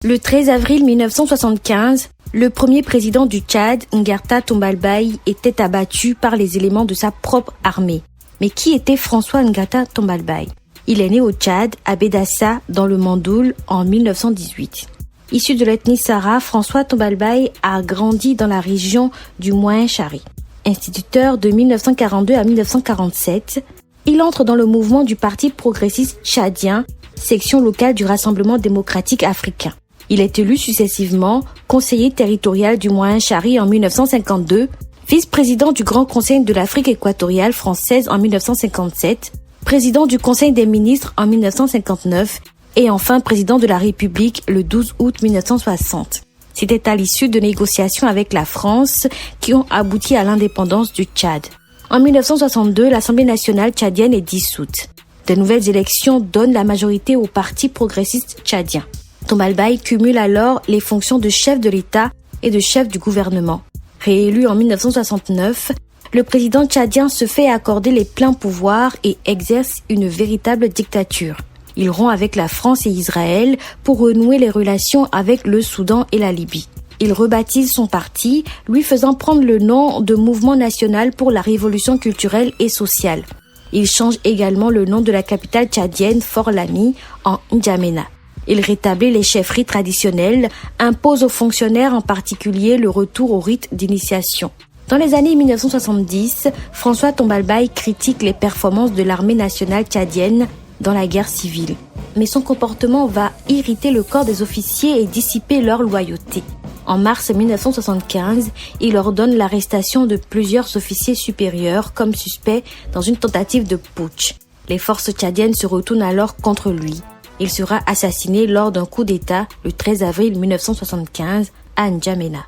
Le 13 avril 1975, le premier président du Tchad, Ngata Tombalbaye, était abattu par les éléments de sa propre armée. Mais qui était François Ngata Tombalbaye? Il est né au Tchad, à Bédassa, dans le Mandoul, en 1918. Issu de l'ethnie Sara, François Tombalbaye a grandi dans la région du Moyen Chari. Instituteur de 1942 à 1947, il entre dans le mouvement du Parti progressiste tchadien, section locale du Rassemblement démocratique africain. Il est élu successivement conseiller territorial du Moyen Chari en 1952, vice-président du Grand Conseil de l'Afrique équatoriale française en 1957, président du Conseil des ministres en 1959 et enfin président de la République le 12 août 1960. C'était à l'issue de négociations avec la France qui ont abouti à l'indépendance du Tchad. En 1962, l'Assemblée nationale tchadienne est dissoute. De nouvelles élections donnent la majorité au Parti progressiste tchadien. Tombalbaye cumule alors les fonctions de chef de l'État et de chef du gouvernement. Réélu en 1969, le président tchadien se fait accorder les pleins pouvoirs et exerce une véritable dictature. Il rompt avec la France et Israël pour renouer les relations avec le Soudan et la Libye. Il rebaptise son parti, lui faisant prendre le nom de Mouvement national pour la révolution culturelle et sociale. Il change également le nom de la capitale tchadienne, Fort-Lami, en N'Djamena. Il rétablit les chefferies traditionnelles, impose aux fonctionnaires en particulier le retour au rite d'initiation. Dans les années 1970, François Tombalbaye critique les performances de l'armée nationale tchadienne dans la guerre civile. Mais son comportement va irriter le corps des officiers et dissiper leur loyauté. En mars 1975, il ordonne l'arrestation de plusieurs officiers supérieurs comme suspects dans une tentative de putsch. Les forces tchadiennes se retournent alors contre lui. Il sera assassiné lors d'un coup d'État le 13 avril 1975 à N'Djamena.